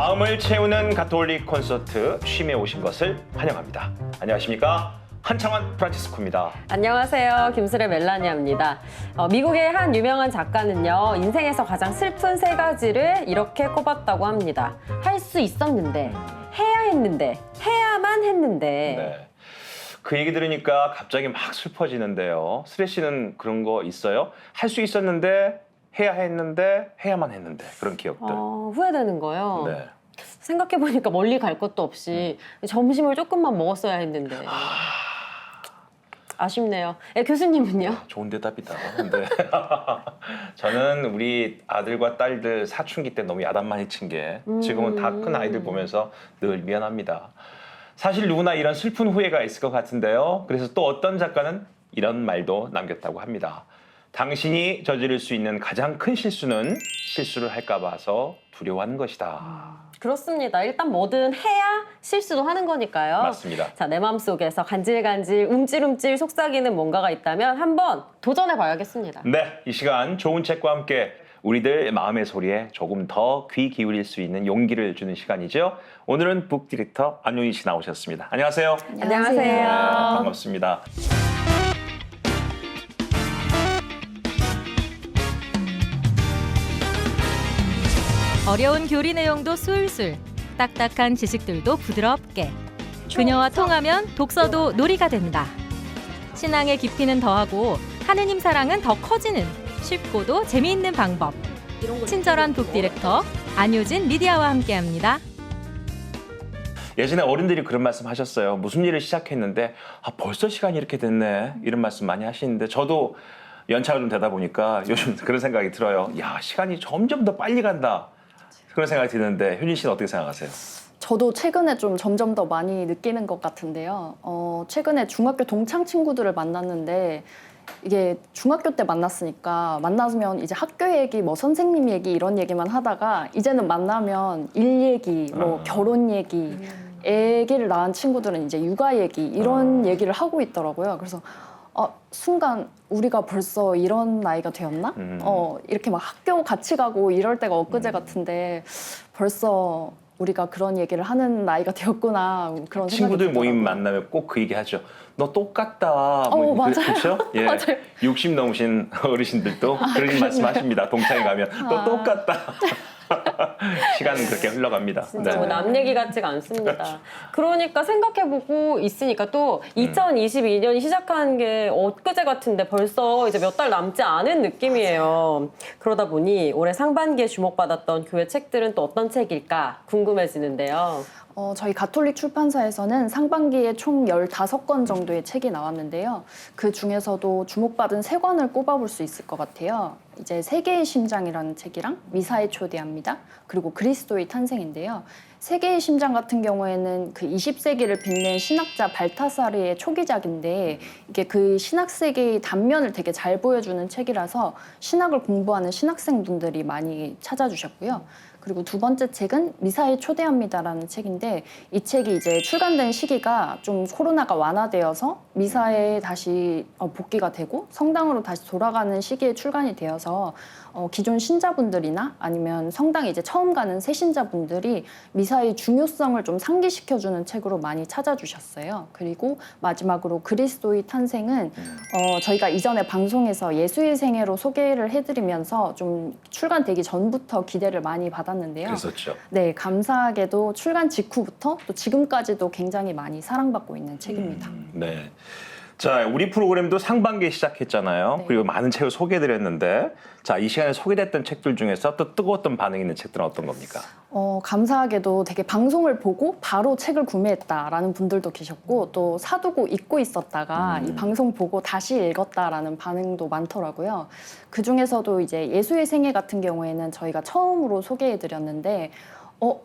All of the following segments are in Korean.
마음을 채우는 가톨릭 콘서트 쉼에 오신 것을 환영합니다. 안녕하십니까? 한창원 프란치스코입니다. 안녕하세요. 김수래 멜라니아입니다. 미국의 한 유명한 작가는요, 인생에서 가장 슬픈 세 가지를 이렇게 꼽았다고 합니다. 할 수 있었는데, 해야 했는데, 해야만 했는데. 네. 그 얘기 들으니까 갑자기 막 슬퍼지는데요. 수래 씨는 그런 거 있어요? 할 수 있었는데, 해야 했는데, 해야만 했는데 그런 기억들. 후회되는 거요. 네. 생각해보니까 멀리 갈 것도 없이 점심을 조금만 먹었어야 했는데. 아쉽네요. 교수님은요? 좋은 대답이다. 근데 저는 우리 아들과 딸들 사춘기 때 너무 야단 많이 친 게 지금은 다 큰 아이들 보면서 늘 미안합니다. 사실 누구나 이런 슬픈 후회가 있을 것 같은데요. 그래서 또 어떤 작가는 이런 말도 남겼다고 합니다. 당신이 저지를 수 있는 가장 큰 실수는 실수를 할까 봐서 두려워하는 것이다. 그렇습니다. 일단 뭐든 해야 실수도 하는 거니까요. 맞습니다. 자, 내 마음속에서 간질간질 움찔움찔 속삭이는 뭔가가 있다면 한번 도전해 봐야겠습니다. 네, 이 시간 좋은 책과 함께 우리들 마음의 소리에 조금 더 귀 기울일 수 있는 용기를 주는 시간이죠. 오늘은 북 디렉터 안윤희 씨 나오셨습니다. 안녕하세요. 안녕하세요. 네, 반갑습니다. 어려운 교리 내용도 술술, 딱딱한 지식들도 부드럽게. 그녀와 통하면 독서도 놀이가 된다. 신앙의 깊이는 더하고 하느님 사랑은 더 커지는 쉽고도 재미있는 방법. 친절한 북 디렉터 안효진 리디아와 함께합니다. 예전에 어른들이 그런 말씀 하셨어요. 무슨 일을 시작했는데 벌써 시간이 이렇게 됐네. 이런 말씀 많이 하시는데 저도 연차가 좀 되다 보니까 요즘 그런 생각이 들어요. 야, 시간이 점점 더 빨리 간다. 그런 생각이 드는데 효진 씨는 어떻게 생각하세요? 저도 최근에 좀 점점 더 많이 느끼는 것 같은데요. 최근에 중학교 동창 친구들을 만났는데 이게 중학교 때 만났으니까 만나면 이제 학교 얘기, 뭐 선생님 얘기 이런 얘기만 하다가 이제는 만나면 일 얘기, 뭐 결혼 얘기, 애기를 낳은 친구들은 이제 육아 얘기 이런 얘기를 하고 있더라고요. 그래서 순간 우리가 벌써 이런 나이가 되었나? 이렇게 막 학교 같이 가고 이럴 때가 엊그제 같은데 벌써 우리가 그런 얘기를 하는 나이가 되었구나 그런 생각이 친구들 들더라고요. 모임 만나면 꼭 그 얘기 하죠. 너 똑같다. 맞아요. 그렇죠? 예. 맞아요. 60 넘으신 어르신들도 그런 말씀하십니다. 동창회 가면 너 똑같다. 시간은 그렇게 흘러갑니다. 진짜 뭐 남 얘기 같지가 않습니다. 그러니까 생각해보고 있으니까 또 2022년이 시작한 게 엊그제 같은데 벌써 이제 몇 달 남지 않은 느낌이에요. 그러다 보니 올해 상반기에 주목받았던 교회 책들은 또 어떤 책일까 궁금해지는데요. 저희 가톨릭 출판사에서는 상반기에 총 15권 정도의 책이 나왔는데요. 그 중에서도 주목받은 3권을 꼽아볼 수 있을 것 같아요. 이제 세계의 심장이라는 책이랑 미사의 초대합니다. 그리고 그리스도의 탄생인데요. 세계의 심장 같은 경우에는 그 20세기를 빛낸 신학자 발타사르의 초기작인데 이게 그 신학 세계의 단면을 되게 잘 보여주는 책이라서 신학을 공부하는 신학생분들이 많이 찾아주셨고요. 그리고 두 번째 책은 미사에 초대합니다라는 책인데 이 책이 이제 출간된 시기가 좀 코로나가 완화되어서 미사에 다시 복귀가 되고 성당으로 다시 돌아가는 시기에 출간이 되어서 기존 신자분들이나 아니면 성당에 이제 처음 가는 새신자분들이 미사의 중요성을 좀 상기시켜주는 책으로 많이 찾아주셨어요. 그리고 마지막으로 그리스도의 탄생은 저희가 이전에 방송에서 예수의 생애로 소개를 해드리면서 좀 출간되기 전부터 기대를 많이 받았는데요. 그랬었죠. 네, 감사하게도 출간 직후부터 또 지금까지도 굉장히 많이 사랑받고 있는 책입니다. 네. 자, 우리 프로그램도 상반기에 시작했잖아요. 네. 그리고 많은 책을 소개해드렸는데 자, 이 시간에 소개됐던 책들 중에서 또 뜨거웠던 반응이 있는 책들은 어떤 겁니까? 감사하게도 되게 방송을 보고 바로 책을 구매했다라는 분들도 계셨고 또 사두고 잊고 있었다가 이 방송 보고 다시 읽었다라는 반응도 많더라고요. 그중에서도 이제 예수의 생애 같은 경우에는 저희가 처음으로 소개해드렸는데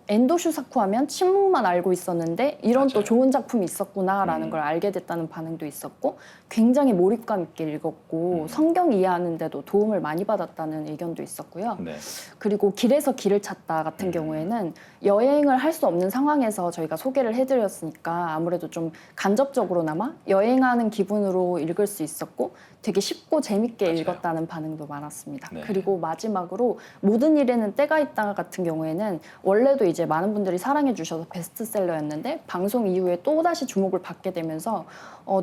엔도 슈사쿠 하면 침묵만 알고 있었는데 이런 또 좋은 작품이 있었구나라는 걸 알게 됐다는 반응도 있었고 굉장히 몰입감 있게 읽었고 성경 이해하는 데도 도움을 많이 받았다는 의견도 있었고요. 네. 그리고 길에서 길을 찾다 같은 경우에는 여행을 할 수 없는 상황에서 저희가 소개를 해드렸으니까 아무래도 좀 간접적으로나마 여행하는 기분으로 읽을 수 있었고 되게 쉽고 재밌게 맞아요. 읽었다는 반응도 많았습니다. 네. 그리고 마지막으로 모든 일에는 때가 있다 같은 경우에는 원래도 이제 많은 분들이 사랑해 주셔서 베스트셀러였는데 방송 이후에 또다시 주목을 받게 되면서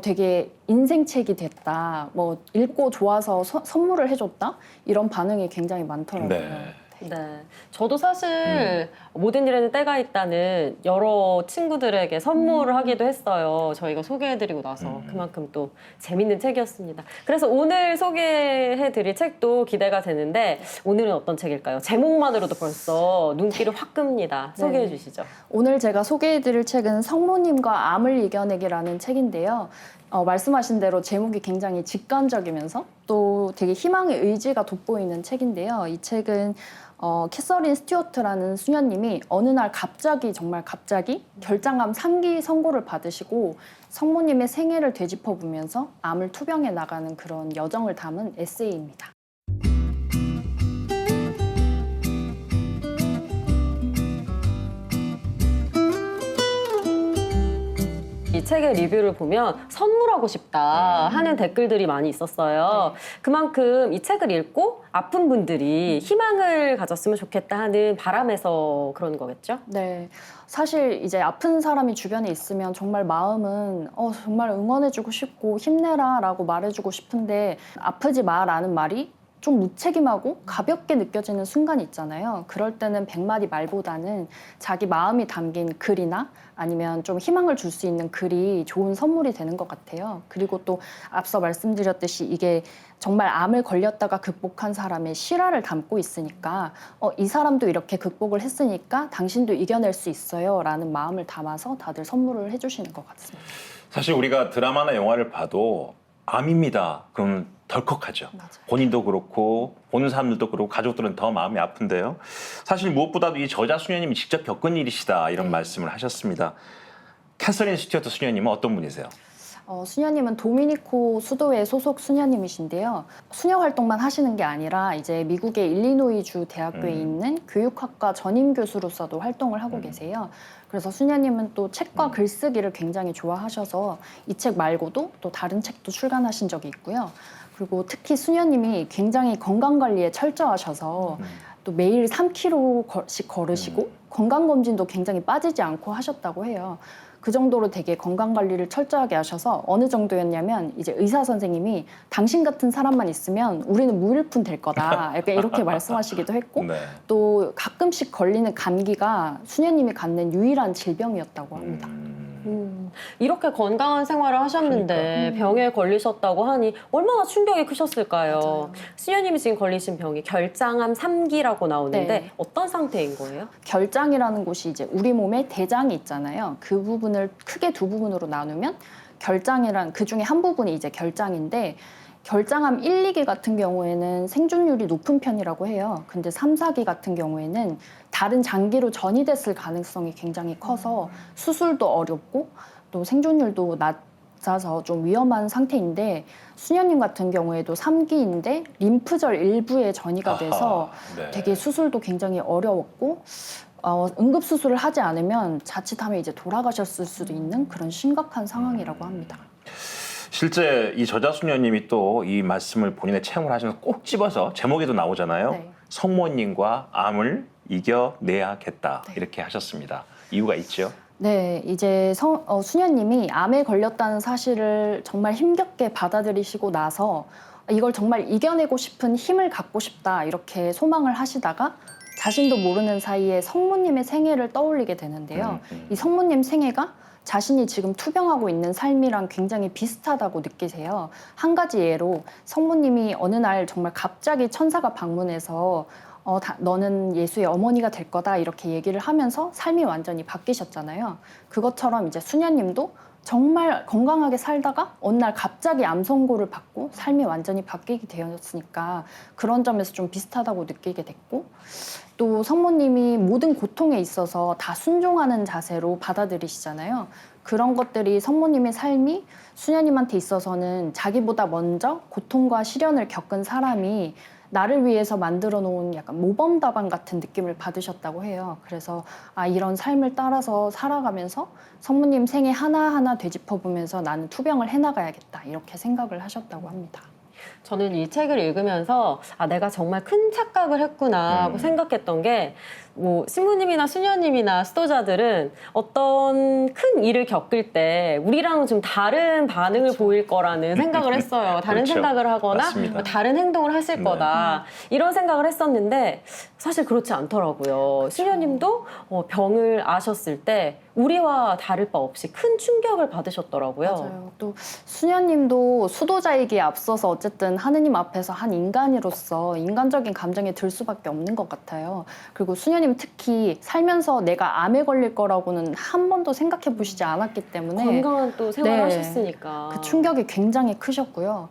되게 인생책이 됐다. 뭐 읽고 좋아서 선물을 해줬다. 이런 반응이 굉장히 많더라고요. 네. 네. 저도 사실 모든 일에는 때가 있다는 여러 친구들에게 선물을 하기도 했어요. 저희가 소개해드리고 나서 그만큼 또 재밌는 책이었습니다. 그래서 오늘 소개해드릴 책도 기대가 되는데 오늘은 어떤 책일까요? 제목만으로도 벌써 눈길을 확 끕니다. 소개해 주시죠. 오늘 제가 소개해드릴 책은 성모님과 암을 이겨내기라는 책인데요. 말씀하신 대로 제목이 굉장히 직관적이면서 또 되게 희망의 의지가 돋보이는 책인데요. 이 책은 캐서린 스튜어트라는 수녀님이 어느 날 갑자기 정말 갑자기 결장암 3기 선고를 받으시고 성모님의 생애를 되짚어보면서 암을 투병해 나가는 그런 여정을 담은 에세이입니다. 이 책의 리뷰를 보면 선물하고 싶다 하는 댓글들이 많이 있었어요. 그만큼 이 책을 읽고 아픈 분들이 희망을 가졌으면 좋겠다 하는 바람에서 그런 거겠죠? 네. 사실 이제 아픈 사람이 주변에 있으면 정말 마음은 정말 응원해주고 싶고 힘내라라고 말해주고 싶은데 아프지 마라는 말이 좀 무책임하고 가볍게 느껴지는 순간이 있잖아요. 그럴 때는 100마디 말보다는 자기 마음이 담긴 글이나 아니면 좀 희망을 줄 수 있는 글이 좋은 선물이 되는 것 같아요. 그리고 또 앞서 말씀드렸듯이 이게 정말 암을 걸렸다가 극복한 사람의 실화를 담고 있으니까 이 사람도 이렇게 극복을 했으니까 당신도 이겨낼 수 있어요 라는 마음을 담아서 다들 선물을 해주시는 것 같습니다. 사실 우리가 드라마나 영화를 봐도 암입니다. 그럼 덜컥하죠. 맞아요. 본인도 그렇고 보는 사람들도 그렇고 가족들은 더 마음이 아픈데요. 사실 무엇보다도 이 저자 수녀님이 직접 겪은 일이시다 이런 말씀을 하셨습니다. 캐서린 스튜어트 수녀님은 어떤 분이세요? 수녀님은 도미니코 수도의 소속 수녀님이신데요. 수녀 활동만 하시는 게 아니라 이제 미국의 일리노이주 대학교에 있는 교육학과 전임 교수로서도 활동을 하고 계세요. 그래서 수녀님은 또 책과 글쓰기를 굉장히 좋아하셔서 이 책 말고도 또 다른 책도 출간하신 적이 있고요. 그리고 특히 수녀님이 굉장히 건강관리에 철저하셔서 또 매일 3km씩 걸으시고 건강검진도 굉장히 빠지지 않고 하셨다고 해요. 그 정도로 되게 건강관리를 철저하게 하셔서 어느 정도였냐면 이제 의사 선생님이 당신 같은 사람만 있으면 우리는 무일푼 될 거다. 약간 이렇게 말씀하시기도 했고 네. 또 가끔씩 걸리는 감기가 수녀님이 갖는 유일한 질병이었다고 합니다. 이렇게 건강한 생활을 하셨는데 병에 걸리셨다고 하니 얼마나 충격이 크셨을까요? 맞아요. 수녀님이 지금 걸리신 병이 결장암 3기라고 나오는데 네. 어떤 상태인 거예요? 결장이라는 곳이 이제 우리 몸에 대장이 있잖아요. 그 부분을 크게 두 부분으로 나누면 결장이란 그 중에 한 부분이 이제 결장인데 결장암 1, 2기 같은 경우에는 생존율이 높은 편이라고 해요. 근데 3, 4기 같은 경우에는 다른 장기로 전이됐을 가능성이 굉장히 커서 수술도 어렵고 또 생존율도 낮아서 좀 위험한 상태인데 수녀님 같은 경우에도 3기인데 림프절 일부에 전이가 돼서 네. 되게 수술도 굉장히 어려웠고 응급수술을 하지 않으면 자칫하면 이제 돌아가셨을 수도 있는 그런 심각한 상황이라고 합니다. 실제 이 저자 수녀님이 또 이 말씀을 본인의 체험을 하시면서 꼭 집어서 제목에도 나오잖아요. 네. 성모님과 암을 이겨내야겠다 네. 이렇게 하셨습니다. 이유가 있죠? 네, 이제 수녀님이 암에 걸렸다는 사실을 정말 힘겹게 받아들이시고 나서 이걸 정말 이겨내고 싶은 힘을 갖고 싶다 이렇게 소망을 하시다가 자신도 모르는 사이에 성모님의 생애를 떠올리게 되는데요. 이 성모님 생애가 자신이 지금 투병하고 있는 삶이랑 굉장히 비슷하다고 느끼세요. 한 가지 예로 성모님이 어느 날 정말 갑자기 천사가 방문해서 너는 예수의 어머니가 될 거다 이렇게 얘기를 하면서 삶이 완전히 바뀌셨잖아요. 그것처럼 이제 수녀님도 정말 건강하게 살다가 어느 날 갑자기 암 선고를 받고 삶이 완전히 바뀌게 되었으니까 그런 점에서 좀 비슷하다고 느끼게 됐고 또 성모님이 모든 고통에 있어서 다 순종하는 자세로 받아들이시잖아요. 그런 것들이 성모님의 삶이 수녀님한테 있어서는 자기보다 먼저 고통과 시련을 겪은 사람이 나를 위해서 만들어 놓은 약간 모범답안 같은 느낌을 받으셨다고 해요. 그래서 이런 삶을 따라서 살아가면서 성모님 생애 하나하나 되짚어보면서 나는 투병을 해나가야겠다 이렇게 생각을 하셨다고 합니다. 저는 이 책을 읽으면서 내가 정말 큰 착각을 했구나 하고 생각했던 게 뭐 신부님이나 수녀님이나 수도자들은 어떤 큰 일을 겪을 때 우리랑은 좀 다른 반응을 보일 거라는 생각을 했어요. 다른 그렇죠. 생각을 하거나 맞습니다. 뭐 다른 행동을 하실 네. 거다. 이런 생각을 했었는데 사실 그렇지 않더라고요. 수녀님도 병을 앓으셨을 때 우리와 다를 바 없이 큰 충격을 받으셨더라고요. 맞아요. 또 수녀님도 수도자이기에 앞서서 어쨌든 하느님 앞에서 한 인간으로서 인간적인 감정이 들 수밖에 없는 것 같아요. 그리고 수녀님 특히 살면서 내가 암에 걸릴 거라고는 한 번도 생각해 보시지 않았기 때문에 건강한 또 생활을 네. 하셨으니까. 그 충격이 굉장히 크셨고요.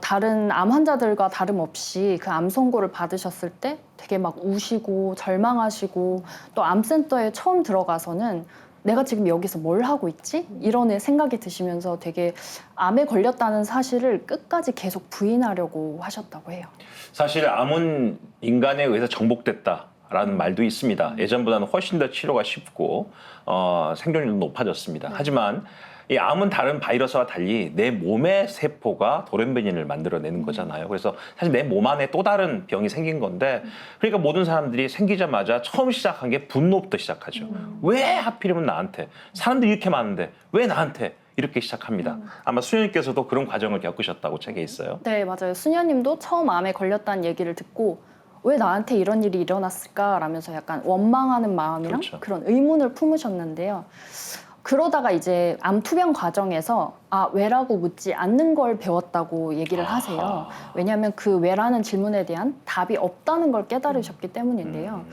다른 암 환자들과 다름없이 그 암 선고를 받으셨을 때 되게 막 우시고 절망하시고 또 암센터에 처음 들어가서는 내가 지금 여기서 뭘 하고 있지? 이런 생각이 드시면서 되게 암에 걸렸다는 사실을 끝까지 계속 부인하려고 하셨다고 해요. 사실 암은 인간에 의해서 정복됐다라는 말도 있습니다. 예전보다는 훨씬 더 치료가 쉽고 생존율도 높아졌습니다. 하지만 이 암은 다른 바이러스와 달리 내 몸의 세포가 돌연변이를 만들어내는 거잖아요. 그래서 사실 내 몸 안에 또 다른 병이 생긴 건데 그러니까 모든 사람들이 생기자마자 처음 시작한 게 분노부터 시작하죠. 왜 하필이면 나한테? 사람들이 이렇게 많은데 왜 나한테? 이렇게 시작합니다. 아마 수녀님께서도 그런 과정을 겪으셨다고 책에 있어요. 네, 맞아요. 수녀님도 처음 암에 걸렸다는 얘기를 듣고 왜 나한테 이런 일이 일어났을까라면서 약간 원망하는 마음이랑 그렇죠. 그런 의문을 품으셨는데요. 그러다가 이제 암 투병 과정에서 왜라고 묻지 않는 걸 배웠다고 얘기를 하세요. 왜냐하면 그 왜라는 질문에 대한 답이 없다는 걸 깨달으셨기 때문인데요.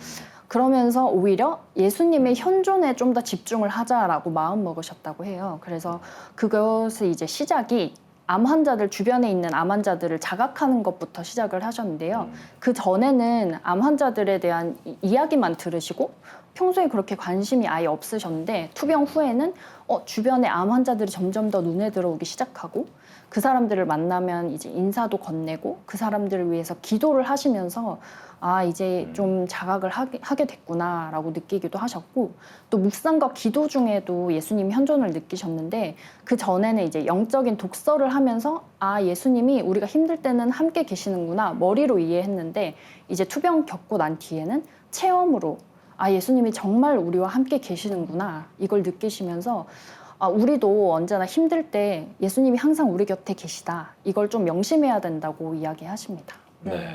그러면서 오히려 예수님의 현존에 좀 더 집중을 하자라고 마음 먹으셨다고 해요. 그래서 그것의 이제 시작이 암 환자들 주변에 있는 암 환자들을 자각하는 것부터 시작을 하셨는데요. 그 전에는 암 환자들에 대한 이야기만 들으시고 평소에 그렇게 관심이 아예 없으셨는데 투병 후에는 주변에 암 환자들이 점점 더 눈에 들어오기 시작하고 그 사람들을 만나면 이제 인사도 건네고 그 사람들을 위해서 기도를 하시면서 이제 좀 자각을 하게 됐구나라고 느끼기도 하셨고 또 묵상과 기도 중에도 예수님 현존을 느끼셨는데 그 전에는 이제 영적인 독서를 하면서 예수님이 우리가 힘들 때는 함께 계시는구나 머리로 이해했는데 이제 투병 겪고 난 뒤에는 체험으로 예수님이 정말 우리와 함께 계시는구나 이걸 느끼시면서 우리도 언제나 힘들 때 예수님이 항상 우리 곁에 계시다 이걸 좀 명심해야 된다고 이야기하십니다. 네.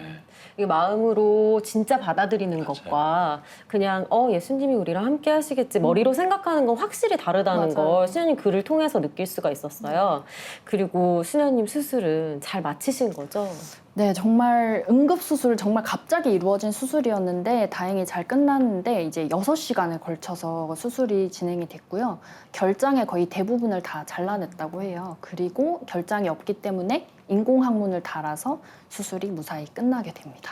이 마음으로 진짜 받아들이는 맞아요. 것과 그냥 예수님이 우리랑 함께 하시겠지 머리로 생각하는 건 확실히 다르다는 맞아요. 걸 수녀님 글을 통해서 느낄 수가 있었어요. 그리고 수녀님 수술은 잘 마치신 거죠? 네, 정말 응급수술 정말 갑자기 이루어진 수술이었는데 다행히 잘 끝났는데 이제 6시간에 걸쳐서 수술이 진행이 됐고요. 결장의 거의 대부분을 다 잘라냈다고 해요. 그리고 결장이 없기 때문에 인공항문을 달아서 수술이 무사히 끝나게 됩니다.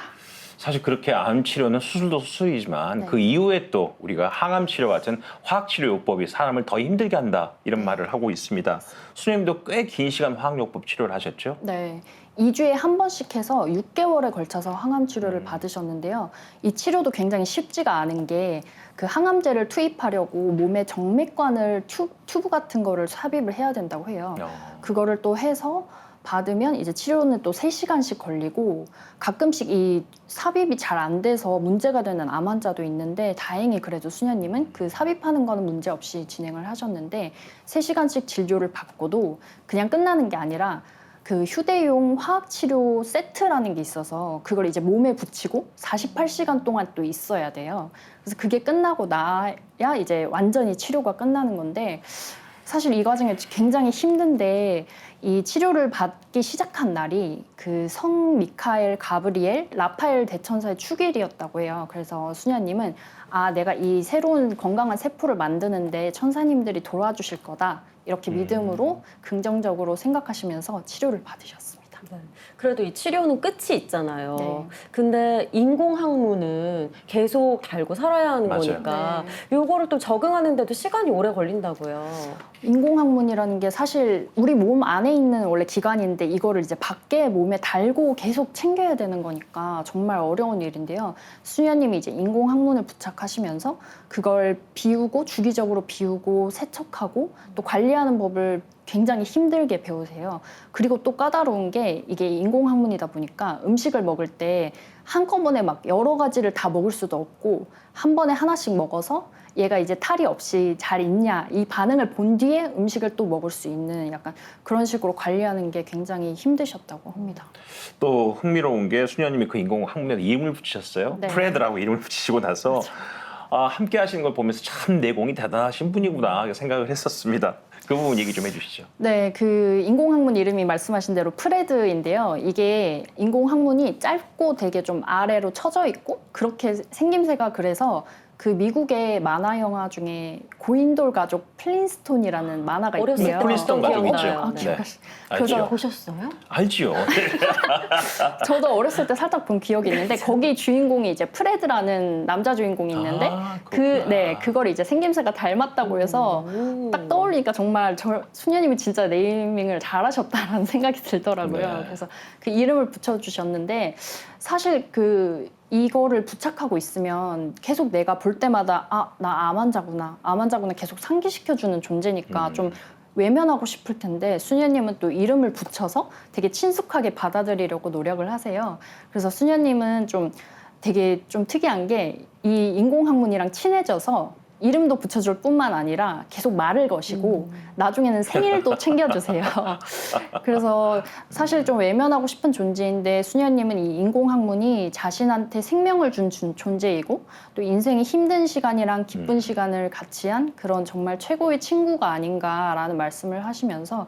사실 그렇게 암 치료는 수술도 수술이지만 네. 그 이후에 또 우리가 항암 치료 같은 화학 치료 요법이 사람을 더 힘들게 한다 이런 말을 하고 있습니다. 수님도 꽤 긴 시간 화학 요법 치료를 하셨죠? 네. 2주에 한 번씩 해서 6개월에 걸쳐서 항암 치료를 받으셨는데요. 이 치료도 굉장히 쉽지가 않은 게 그 항암제를 투입하려고 몸에 정맥관을 튜브 같은 거를 삽입을 해야 된다고 해요. 그거를 또 해서 받으면 이제 치료는 또 3시간씩 걸리고 가끔씩 이 삽입이 잘 안 돼서 문제가 되는 암 환자도 있는데 다행히 그래도 수녀님은 그 삽입하는 거는 문제 없이 진행을 하셨는데 3시간씩 진료를 받고도 그냥 끝나는 게 아니라 그 휴대용 화학치료 세트라는 게 있어서 그걸 이제 몸에 붙이고 48시간 동안 또 있어야 돼요. 그래서 그게 끝나고 나야 이제 완전히 치료가 끝나는 건데 사실 이 과정이 굉장히 힘든데 이 치료를 받기 시작한 날이 그 성 미카엘, 가브리엘, 라파엘 대천사의 축일이었다고 해요. 그래서 수녀님은 내가 이 새로운 건강한 세포를 만드는데 천사님들이 도와주실 거다. 이렇게 믿음으로 긍정적으로 생각하시면서 치료를 받으셨습니다. 네. 그래도 이 치료는 끝이 있잖아요. 네. 근데 인공항문은 계속 달고 살아야 하는 맞아요. 거니까 요거를 또 적응하는데도 시간이 오래 걸린다고요. 인공항문이라는 게 사실 우리 몸 안에 있는 원래 기관인데 이거를 이제 밖에 몸에 달고 계속 챙겨야 되는 거니까 정말 어려운 일인데요. 수녀님이 이제 인공항문을 부착하시면서 그걸 비우고 주기적으로 비우고 세척하고 또 관리하는 법을 굉장히 힘들게 배우세요. 그리고 또 까다로운 게 이게 인공학문이다 보니까 음식을 먹을 때 한꺼번에 막 여러 가지를 다 먹을 수도 없고 한 번에 하나씩 먹어서 얘가 이제 탈이 없이 잘 있냐 이 반응을 본 뒤에 음식을 또 먹을 수 있는 약간 그런 식으로 관리하는 게 굉장히 힘드셨다고 합니다. 또 흥미로운 게 수녀님이 그 인공학문에 이름을 붙이셨어요. 네. 프레드라고 이름을 붙이시고 나서 함께 하시는 걸 보면서 참 내공이 대단하신 분이구나 생각을 했었습니다. 그 부분 얘기 좀 해주시죠. 네, 그 인공학문 이름이 말씀하신 대로 프레드인데요. 이게 인공학문이 짧고 되게 좀 아래로 처져 있고 그렇게 생김새가 그래서 그 미국의 만화 영화 중에 고인돌 가족 플린스톤이라는 만화가 어렸을 있대요. 때 플린스톤 가족 기억나요. 있죠. 아, 네. 기억하시- 알죠. 그래서 보셨어요? 알지요. 저도 어렸을 때 살짝 본 기억이 있는데 거기 주인공이 이제 프레드라는 남자 주인공이 있는데 그렇구나. 그걸 이제 생김새가 닮았다고 해서 딱 떠올리니까 정말 수녀님이 진짜 네이밍을 잘하셨다라는 생각이 들더라고요. 네. 그래서 그 이름을 붙여주셨는데 사실 이거를 부착하고 있으면 계속 내가 볼 때마다 나 암 환자구나 계속 상기시켜주는 존재니까 좀 외면하고 싶을 텐데 수녀님은 또 이름을 붙여서 되게 친숙하게 받아들이려고 노력을 하세요. 그래서 수녀님은 좀 되게 좀 특이한 게 이 인공학문이랑 친해져서 이름도 붙여줄 뿐만 아니라 계속 말을 거시고 나중에는 생일도 챙겨주세요. 그래서 사실 좀 외면하고 싶은 존재인데 수녀님은 이 인공학문이 자신한테 생명을 준 존재이고 또 인생의 힘든 시간이랑 기쁜 시간을 같이 한 그런 정말 최고의 친구가 아닌가라는 말씀을 하시면서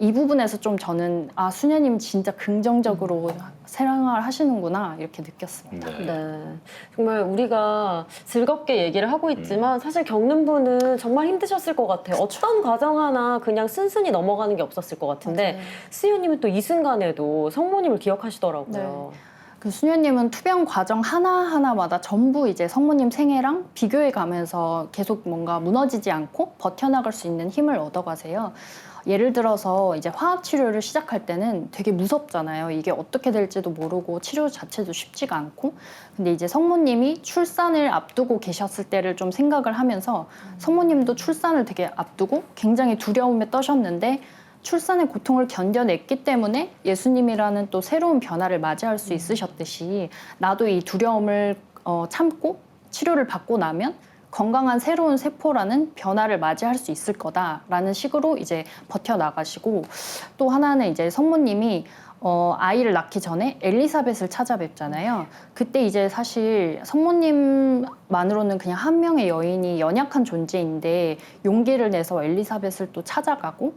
이 부분에서 좀 저는 수녀님 진짜 긍정적으로 생활을 하시는구나 이렇게 느꼈습니다. 네. 네. 정말 우리가 즐겁게 얘기를 하고 있지만 사실 겪는 분은 정말 힘드셨을 것 같아요. 어떤 과정 하나 그냥 순순히 넘어가는 게 없었을 것 같은데 맞아요. 수녀님은 또 이 순간에도 성모님을 기억하시더라고요. 그 수녀님은 투병 과정 하나하나마다 전부 이제 성모님 생애랑 비교해 가면서 계속 뭔가 무너지지 않고 버텨나갈 수 있는 힘을 얻어가세요. 예를 들어서 이제 화학 치료를 시작할 때는 되게 무섭잖아요. 이게 어떻게 될지도 모르고 치료 자체도 쉽지가 않고. 근데 이제 성모님이 출산을 앞두고 계셨을 때를 좀 생각을 하면서 성모님도 출산을 되게 앞두고 굉장히 두려움에 떠셨는데 출산의 고통을 견뎌냈기 때문에 예수님이라는 또 새로운 변화를 맞이할 수 있으셨듯이 나도 이 두려움을 참고 치료를 받고 나면 건강한 새로운 세포라는 변화를 맞이할 수 있을 거다라는 식으로 이제 버텨나가시고 또 하나는 이제 성모님이 아이를 낳기 전에 엘리사벳을 찾아뵙잖아요. 그때 이제 사실 성모님만으로는 그냥 한 명의 여인이 연약한 존재인데 용기를 내서 엘리사벳을 또 찾아가고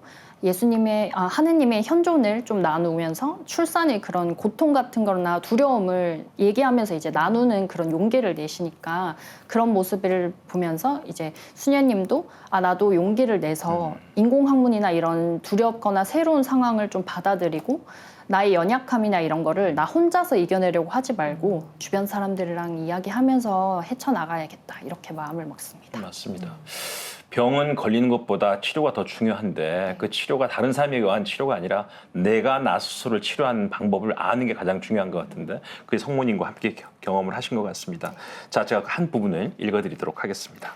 하느님의 현존을 좀 나누면서 출산의 그런 고통 같은 거나 두려움을 얘기하면서 이제 나누는 그런 용기를 내시니까 그런 모습을 보면서 이제 수녀님도 나도 용기를 내서 인공학문이나 이런 두렵거나 새로운 상황을 좀 받아들이고 나의 연약함이나 이런 거를 나 혼자서 이겨내려고 하지 말고 주변 사람들이랑 이야기하면서 헤쳐나가야겠다 이렇게 마음을 먹습니다. 맞습니다. 병은 걸리는 것보다 치료가 더 중요한데 그 치료가 다른 사람에 의한 치료가 아니라 내가 나 스스로를 치료하는 방법을 아는 게 가장 중요한 것 같은데 그게 성모님과 함께 경험을 하신 것 같습니다. 자, 제가 한 부분을 읽어드리도록 하겠습니다.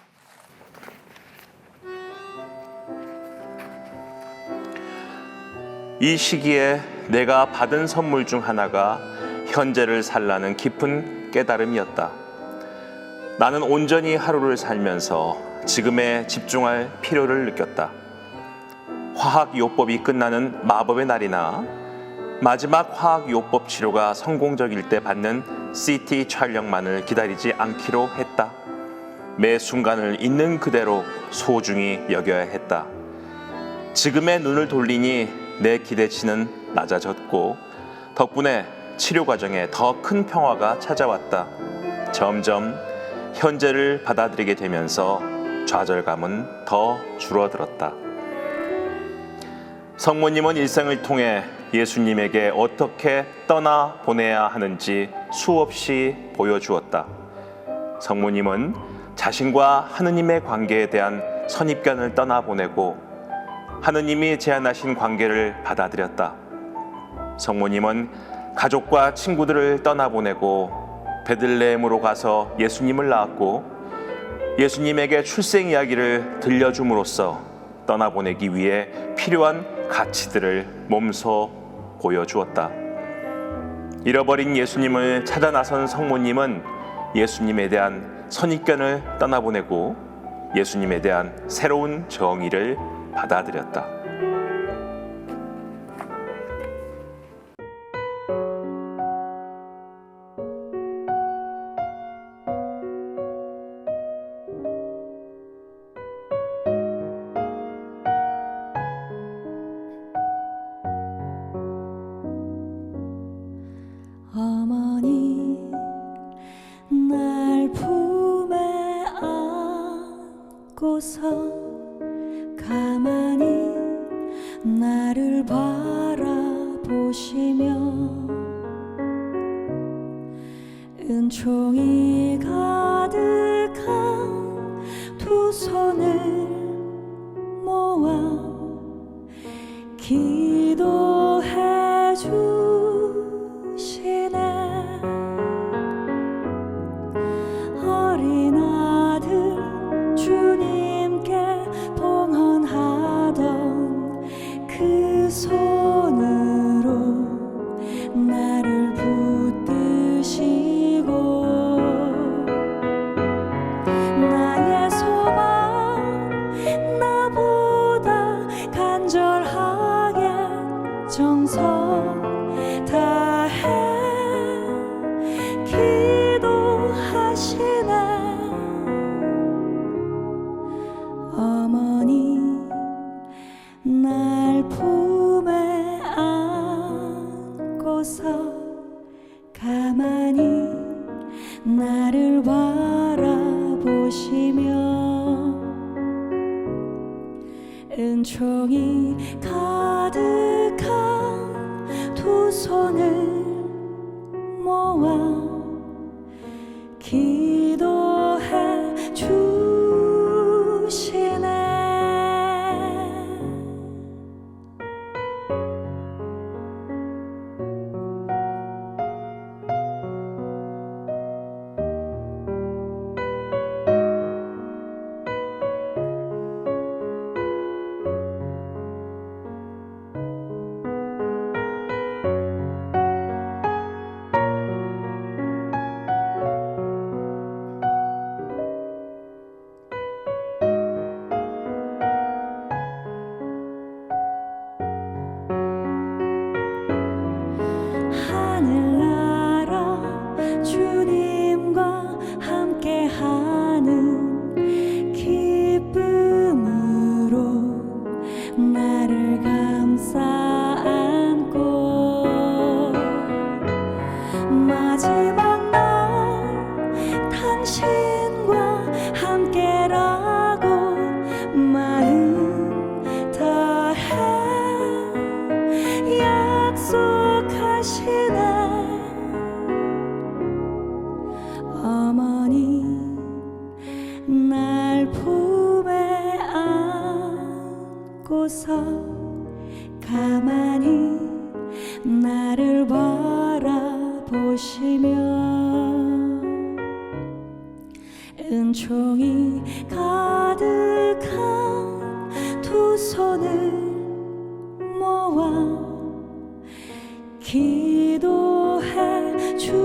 이 시기에 내가 받은 선물 중 하나가 현재를 살라는 깊은 깨달음이었다. 나는 온전히 하루를 살면서 지금에 집중할 필요를 느꼈다. 화학요법이 끝나는 마법의 날이나 마지막 화학요법 치료가 성공적일 때 받는 CT 촬영만을 기다리지 않기로 했다. 매 순간을 있는 그대로 소중히 여겨야 했다. 지금의 눈을 돌리니 내 기대치는 낮아졌고 덕분에 치료 과정에 더 큰 평화가 찾아왔다. 점점 현재를 받아들이게 되면서 좌절감은 더 줄어들었다. 성모님은 일생을 통해 예수님에게 어떻게 떠나 보내야 하는지 수없이 보여주었다. 성모님은 자신과 하느님의 관계에 대한 선입견을 떠나보내고 하느님이 제안하신 관계를 받아들였다. 성모님은 가족과 친구들을 떠나보내고 베들레헴으로 가서 예수님을 낳았고 예수님에게 출생 이야기를 들려줌으로써 떠나보내기 위해 필요한 가치들을 몸소 보여주었다. 잃어버린 예수님을 찾아 나선 성모님은 예수님에 대한 선입견을 떠나보내고 예수님에 대한 새로운 정의를 받아들였다. 어머니 날 품에 안고서 가만히 나를 바라보시며 은총이 가득한 두 손을 모아 기도해 주시네. 어린 아들 주님께 봉헌하던 그 손으로 나를 붙드시고 나의 소망 나보다 간절하게 정성 다해 기도하시네. 어머니 날 품에 안고서 가만히 나를 바라보시며 은총이 가득한 두 손을 모아 기도해 주시네. 하늘나라 주님과 함께하는 기쁨으로 나를 감싸 안고 마지막 날 당신과 함께라고 마음 다해 약속하시네. 어머니 날 품에 안고서 가만히 나를 바라보시며 은총이 가득한 두 손을 모아 기도해 주시네.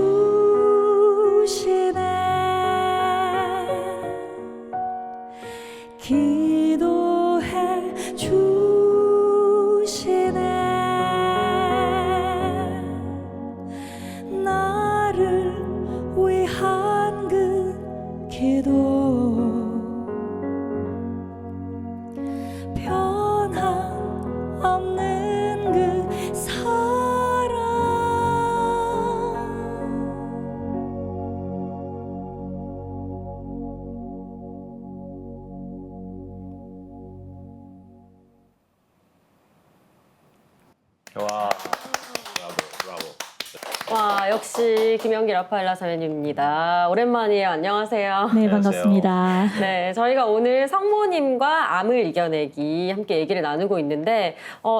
기도해 주시네. 나를 위한 그 기도 변함없는 그 사랑 와, 브라보, 브라보. 와, 역시 김연기 라파엘라 사연입니다. 오랜만이에요. 안녕하세요. 네, 안녕하세요. 반갑습니다. 네, 저희가 오늘 성모님과 암을 이겨내기 함께 얘기를 나누고 있는데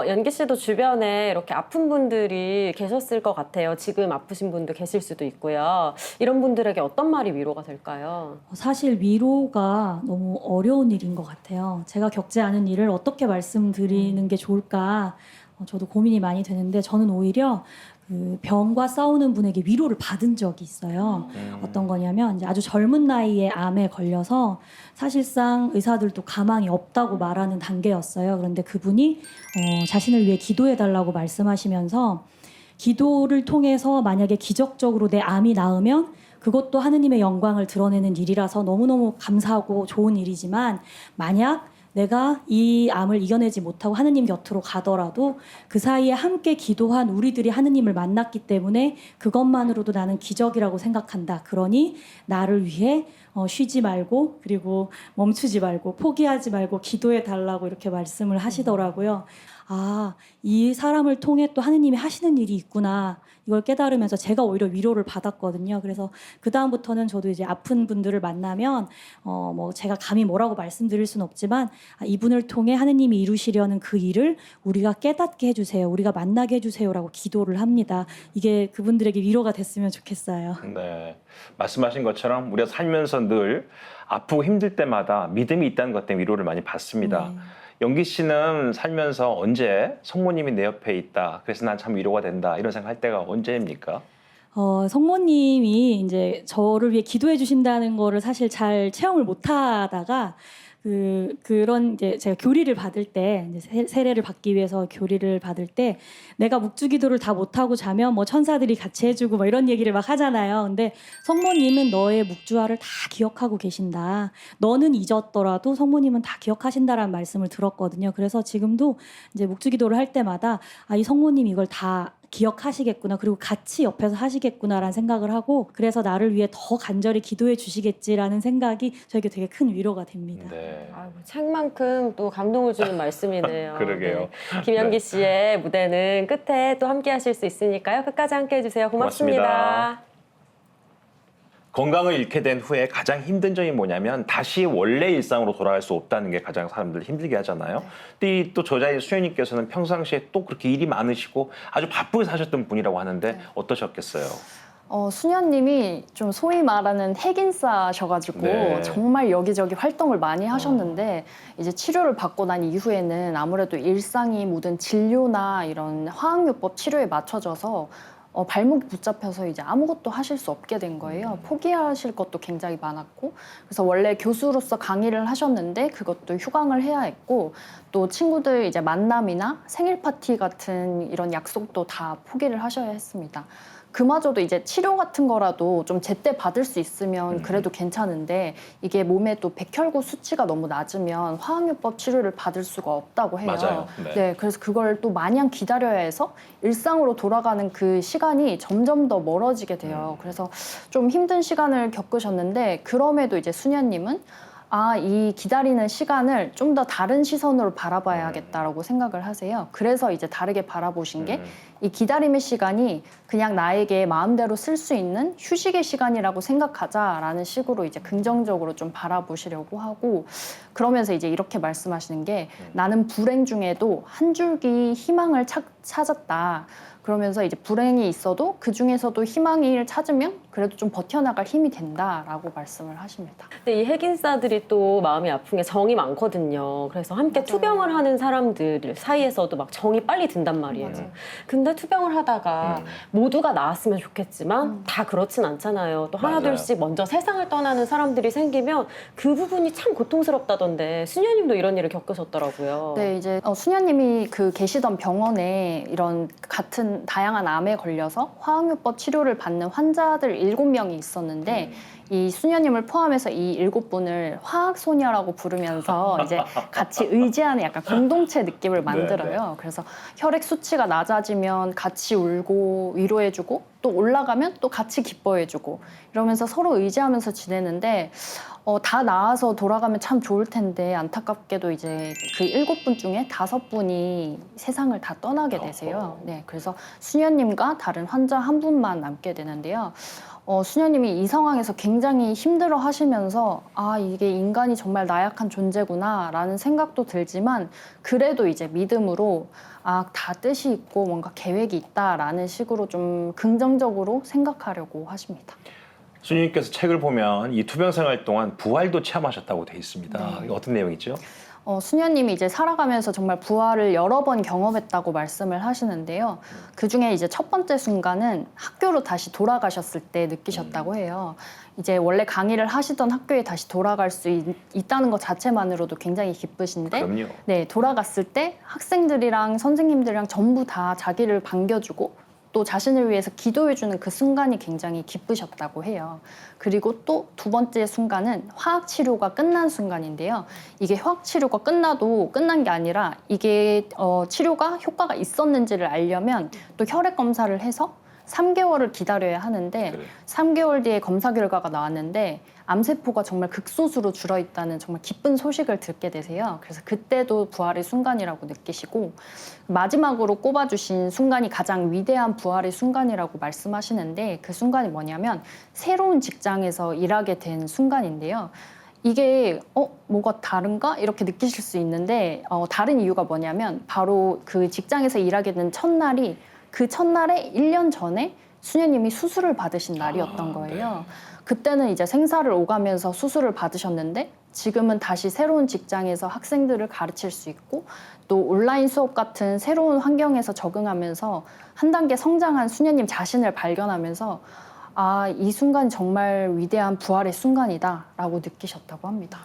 연기 씨도 주변에 이렇게 아픈 분들이 계셨을 것 같아요. 지금 아프신 분도 계실 수도 있고요. 이런 분들에게 어떤 말이 위로가 될까요? 사실 위로가 너무 어려운 일인 것 같아요. 제가 겪지 않은 일을 어떻게 말씀드리는 게 좋을까 저도 고민이 많이 되는데 저는 오히려 그 병과 싸우는 분에게 위로를 받은 적이 있어요. 어떤 거냐면 이제 아주 젊은 나이에 암에 걸려서 사실상 의사들도 가망이 없다고 말하는 단계였어요. 그런데 그분이 자신을 위해 기도해달라고 말씀하시면서 기도를 통해서 만약에 기적적으로 내 암이 나으면 그것도 하느님의 영광을 드러내는 일이라서 너무너무 감사하고 좋은 일이지만 만약 내가 이 암을 이겨내지 못하고 하느님 곁으로 가더라도 그 사이에 함께 기도한 우리들이 하느님을 만났기 때문에 그것만으로도 나는 기적이라고 생각한다. 그러니 나를 위해 쉬지 말고 그리고 멈추지 말고 포기하지 말고 기도해 달라고 이렇게 말씀을 하시더라고요. 아, 이 사람을 통해 또 하느님이 하시는 일이 있구나. 이걸 깨달으면서 제가 오히려 위로를 받았거든요. 그래서 그 다음부터는 저도 이제 아픈 분들을 만나면 뭐 제가 감히 뭐라고 말씀드릴 수는 없지만 이분을 통해 하느님이 이루시려는 그 일을 우리가 깨닫게 해주세요. 우리가 만나게 해주세요라고 기도를 합니다. 이게 그분들에게 위로가 됐으면 좋겠어요. 네, 말씀하신 것처럼 우리가 살면서 늘 아프고 힘들 때마다 믿음이 있다는 것 때문에 위로를 많이 받습니다. 네. 연기 씨는 살면서 언제 성모님이 내 옆에 있다, 그래서 난 참 위로가 된다 이런 생각할 때가 언제입니까? 성모님이 이제 저를 위해 기도해 주신다는 거를 사실 잘 체험을 못 하다가 그런 이제 제가 교리를 받을 때 이제 세례를 받기 위해서 교리를 받을 때 내가 묵주기도를 다 못하고 자면 뭐 천사들이 같이 해주고 뭐 이런 얘기를 막 하잖아요. 근데 성모님은 너의 묵주화를 다 기억하고 계신다. 너는 잊었더라도 성모님은 다 기억하신다라는 말씀을 들었거든요. 그래서 지금도 이제 묵주기도를 할 때마다 이 성모님 이걸 다 기억하시겠구나. 그리고 같이 옆에서 하시겠구나라는 생각을 하고 그래서 나를 위해 더 간절히 기도해 주시겠지라는 생각이 저에게 되게 큰 위로가 됩니다. 네. 아이고, 책만큼 또 감동을 주는 말씀이네요. 그러게요. 네. 김연기 씨의 무대는 끝에 또 함께 하실 수 있으니까요. 끝까지 함께 해주세요. 고맙습니다. 고맙습니다. 건강을 잃게 된 후에 가장 힘든 점이 뭐냐면 다시 원래 일상으로 돌아갈 수 없다는 게 가장 사람들 힘들게 하잖아요. 근데 또 저자의 수연님께서는 평상시에 또 그렇게 일이 많으시고 아주 바쁘게 사셨던 분이라고 하는데 어떠셨겠어요? 수녀님이 좀 소위 말하는 핵인싸셔가지고 네. 정말 여기저기 활동을 많이 하셨는데 이제 치료를 받고 난 이후에는 아무래도 일상이 모든 진료나 이런 화학요법 치료에 맞춰져서 발목이 붙잡혀서 이제 아무것도 하실 수 없게 된 거예요. 포기하실 것도 굉장히 많았고 그래서 원래 교수로서 강의를 하셨는데 그것도 휴강을 해야 했고 또 친구들 이제 만남이나 생일 파티 같은 이런 약속도 다 포기를 하셔야 했습니다. 그마저도 이제 치료 같은 거라도 좀 제때 받을 수 있으면 그래도 괜찮은데 이게 몸에 또 백혈구 수치가 너무 낮으면 화학요법 치료를 받을 수가 없다고 해요. 맞아요. 네. 그래서 그걸 또 마냥 기다려야 해서 일상으로 돌아가는 그 시간이 점점 더 멀어지게 돼요. 그래서 좀 힘든 시간을 겪으셨는데 그럼에도 이제 수녀님은 이 기다리는 시간을 좀 더 다른 시선으로 바라봐야겠다라고 생각을 하세요. 그래서 이제 다르게 바라보신 게 이 기다림의 시간이 그냥 나에게 마음대로 쓸 수 있는 휴식의 시간이라고 생각하자라는 식으로 이제 긍정적으로 좀 바라보시려고 하고 그러면서 이제 이렇게 말씀하시는 게 나는 불행 중에도 한 줄기 희망을 찾았다. 그러면서 이제 불행이 있어도 그 중에서도 희망을 찾으면 그래도 좀 버텨나갈 힘이 된다라고 말씀을 하십니다. 근데 이 핵인싸들이 또 마음이 아픈 게 정이 많거든요. 그래서 함께 투병을 하는 사람들 사이에서도 막 정이 빨리 든단 말이에요. 근데 투병을 하다가 모두가 나았으면 좋겠지만 다 그렇진 않잖아요. 또 맞아요. 하나둘씩 먼저 세상을 떠나는 사람들이 생기면 그 부분이 참 고통스럽다던데 수녀님도 이런 일을 겪으셨더라고요. 네, 이제 수녀님이 그 계시던 병원에 이런 같은 다양한 암에 걸려서 화학요법 치료를 받는 환자들 7명이 있었는데 이 수녀님을 포함해서 이 7분을 화학소녀라고 부르면서 이제 같이 의지하는 약간 공동체 느낌을 만들어요. 그래서 혈액 수치가 낮아지면 같이 울고 위로해주고 또 올라가면 또 같이 기뻐해주고 이러면서 서로 의지하면서 지내는데 다 나아서 돌아가면 참 좋을 텐데 안타깝게도 이제 그 7분 중에 5분이 세상을 다 떠나게 되세요. 네, 그래서 수녀님과 다른 환자 한 분만 남게 되는데요. 수녀님이 이 상황에서 굉장히 힘들어 하시면서 아, 이게 인간이 정말 나약한 존재구나 라는 생각도 들지만 그래도 이제 믿음으로 아, 다 뜻이 있고 뭔가 계획이 있다라는 식으로 좀 긍정적으로 생각하려고 하십니다. 수녀님께서 책을 보면 이 투병 생활 동안 부활도 체험하셨다고 돼 있습니다. 이거 어떤 내용이죠? 수녀님이 이제 살아가면서 정말 부활을 여러 번 경험했다고 말씀을 하시는데요. 그 중에 이제 첫 번째 순간은 학교로 다시 돌아가셨을 때 느끼셨다고 해요. 이제 원래 강의를 하시던 학교에 다시 돌아갈 수 있다는 것 자체만으로도 굉장히 기쁘신데, 그럼요. 네, 돌아갔을 때 학생들이랑 선생님들이랑 전부 다 자기를 반겨주고 또 자신을 위해서 기도해주는 그 순간이 굉장히 기쁘셨다고 해요. 그리고 또 두 번째 순간은 화학치료가 끝난 순간인데요. 이게 화학치료가 끝나도 끝난 게 아니라 이게 치료가 효과가 있었는지를 알려면 또 혈액 검사를 해서 3개월을 기다려야 하는데 그래. 3개월 뒤에 검사 결과가 나왔는데 암세포가 정말 극소수로 줄어있다는 정말 기쁜 소식을 듣게 되세요. 그래서 그때도 부활의 순간이라고 느끼시고 마지막으로 꼽아주신 순간이 가장 위대한 부활의 순간이라고 말씀하시는데 그 순간이 뭐냐면 새로운 직장에서 일하게 된 순간인데요. 이게 뭐가 다른가? 이렇게 느끼실 수 있는데 다른 이유가 뭐냐면 바로 그 직장에서 일하게 된 첫날이 그 첫날에 1년 전에 수녀님이 수술을 받으신 날이었던 거예요. 그때는 이제 생사를 오가면서 수술을 받으셨는데 지금은 다시 새로운 직장에서 학생들을 가르칠 수 있고 또 온라인 수업 같은 새로운 환경에서 적응하면서 한 단계 성장한 수녀님 자신을 발견하면서 아, 이 순간 정말 위대한 부활의 순간이다라고 느끼셨다고 합니다.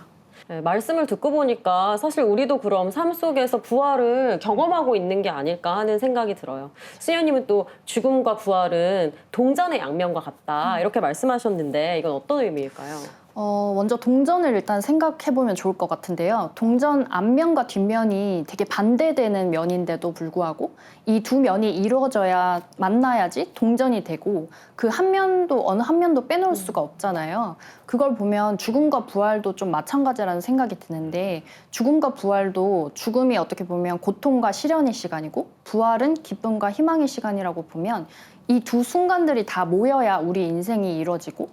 네, 말씀을 듣고 보니까 사실 우리도 그럼 삶 속에서 부활을 경험하고 있는 게 아닐까 하는 생각이 들어요. 수녀님은 또 죽음과 부활은 동전의 양면과 같다 이렇게 말씀하셨는데 이건 어떤 의미일까요? 먼저 동전을 일단 생각해보면 좋을 것 같은데요. 동전 앞면과 뒷면이 되게 반대되는 면인데도 불구하고 이 두 면이 이루어져야 만나야지 동전이 되고 그 한 면도 어느 한 면도 빼놓을 수가 없잖아요. 그걸 보면 죽음과 부활도 좀 마찬가지라는 생각이 드는데 죽음과 부활도 죽음이 어떻게 보면 고통과 시련의 시간이고 부활은 기쁨과 희망의 시간이라고 보면 이 두 순간들이 다 모여야 우리 인생이 이루어지고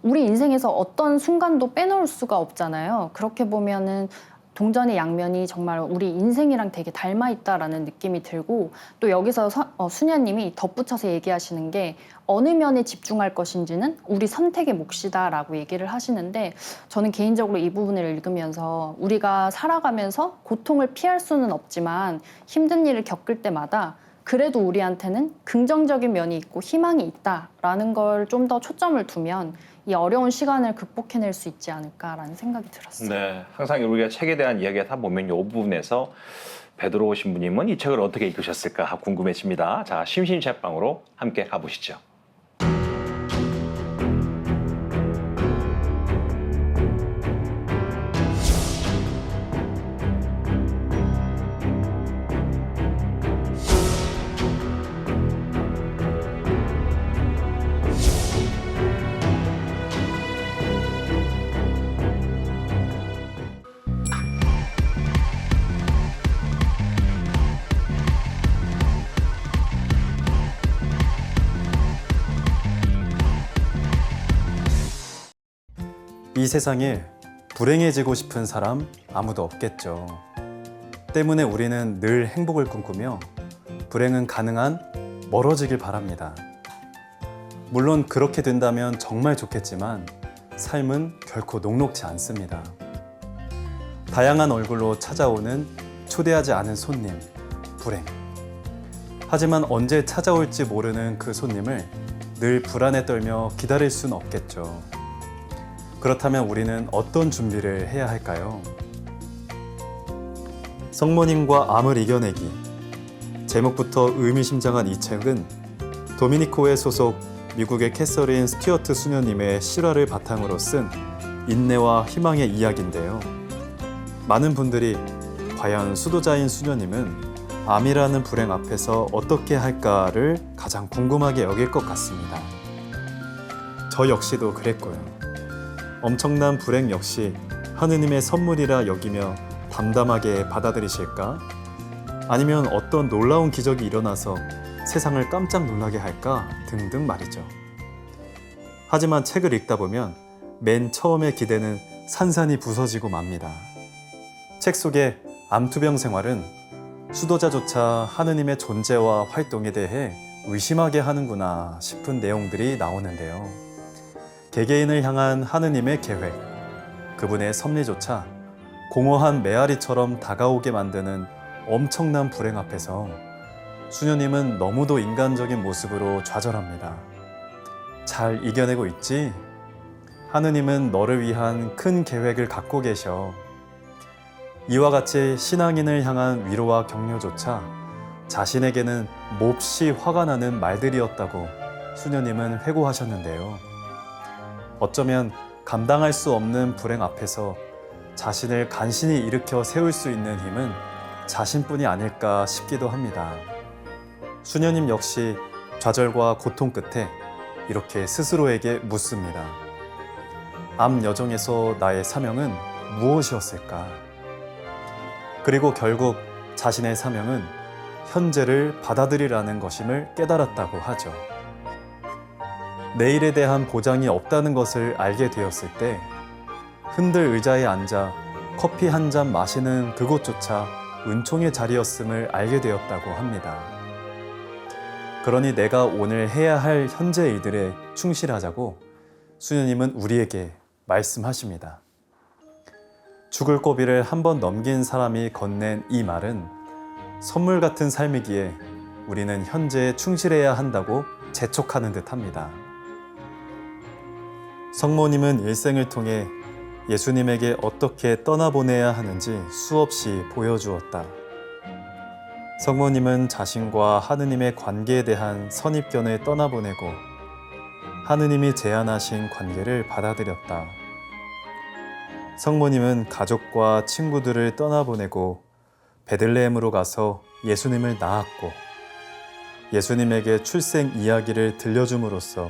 우리 인생에서 어떤 순간도 빼놓을 수가 없잖아요. 그렇게 보면은 동전의 양면이 정말 우리 인생이랑 되게 닮아 있다라는 느낌이 들고 또 여기서 수녀님이 덧붙여서 얘기하시는 게 어느 면에 집중할 것인지는 우리 선택의 몫이다라고 얘기를 하시는데 저는 개인적으로 이 부분을 읽으면서 우리가 살아가면서 고통을 피할 수는 없지만 힘든 일을 겪을 때마다 그래도 우리한테는 긍정적인 면이 있고 희망이 있다라는 걸 좀 더 초점을 두면 이 어려운 시간을 극복해낼 수 있지 않을까라는 생각이 들었어요. 네, 항상 우리가 책에 대한 이야기가 다 보면 이 부분에서 베드로 신부님은 이 책을 어떻게 읽으셨을까 궁금해집니다. 자, 심심책방으로 함께 가보시죠. 이 세상에 불행해지고 싶은 사람 아무도 없겠죠. 때문에 우리는 늘 행복을 꿈꾸며 불행은 가능한 멀어지길 바랍니다. 물론 그렇게 된다면 정말 좋겠지만 삶은 결코 녹록지 않습니다. 다양한 얼굴로 찾아오는 초대하지 않은 손님, 불행. 하지만 언제 찾아올지 모르는 그 손님을 늘 불안에 떨며 기다릴 수는 없겠죠. 그렇다면 우리는 어떤 준비를 해야 할까요? 성모님과 암을 이겨내기. 제목부터 의미심장한 이 책은 도미니코회 소속 미국의 캐서린 스튜어트 수녀님의 실화를 바탕으로 쓴 인내와 희망의 이야기인데요. 많은 분들이 과연 수도자인 수녀님은 암이라는 불행 앞에서 어떻게 할까를 가장 궁금하게 여길 것 같습니다. 저 역시도 그랬고요. 엄청난 불행 역시 하느님의 선물이라 여기며 담담하게 받아들이실까? 아니면 어떤 놀라운 기적이 일어나서 세상을 깜짝 놀라게 할까? 등등 말이죠. 하지만 책을 읽다 보면 맨 처음의 기대는 산산이 부서지고 맙니다. 책 속에 암투병 생활은 수도자조차 하느님의 존재와 활동에 대해 의심하게 하는구나 싶은 내용들이 나오는데요. 개개인을 향한 하느님의 계획, 그분의 섭리조차 공허한 메아리처럼 다가오게 만드는 엄청난 불행 앞에서 수녀님은 너무도 인간적인 모습으로 좌절합니다. 잘 이겨내고 있지? 하느님은 너를 위한 큰 계획을 갖고 계셔. 이와 같이 신앙인을 향한 위로와 격려조차 자신에게는 몹시 화가 나는 말들이었다고 수녀님은 회고하셨는데요. 어쩌면 감당할 수 없는 불행 앞에서 자신을 간신히 일으켜 세울 수 있는 힘은 자신뿐이 아닐까 싶기도 합니다. 수녀님 역시 좌절과 고통 끝에 이렇게 스스로에게 묻습니다. 암 여정에서 나의 사명은 무엇이었을까? 그리고 결국 자신의 사명은 현재를 받아들이라는 것임을 깨달았다고 하죠. 내일에 대한 보장이 없다는 것을 알게 되었을 때 흔들 의자에 앉아 커피 한 잔 마시는 그곳조차 은총의 자리였음을 알게 되었다고 합니다. 그러니 내가 오늘 해야 할 현재 일들에 충실하자고 수녀님은 우리에게 말씀하십니다. 죽을 고비를 한 번 넘긴 사람이 건넨 이 말은 선물 같은 삶이기에 우리는 현재에 충실해야 한다고 재촉하는 듯합니다. 성모님은 일생을 통해 예수님에게 어떻게 떠나보내야 하는지 수없이 보여주었다. 성모님은 자신과 하느님의 관계에 대한 선입견을 떠나보내고 하느님이 제안하신 관계를 받아들였다. 성모님은 가족과 친구들을 떠나보내고 베들레헴으로 가서 예수님을 낳았고 예수님에게 출생 이야기를 들려줌으로써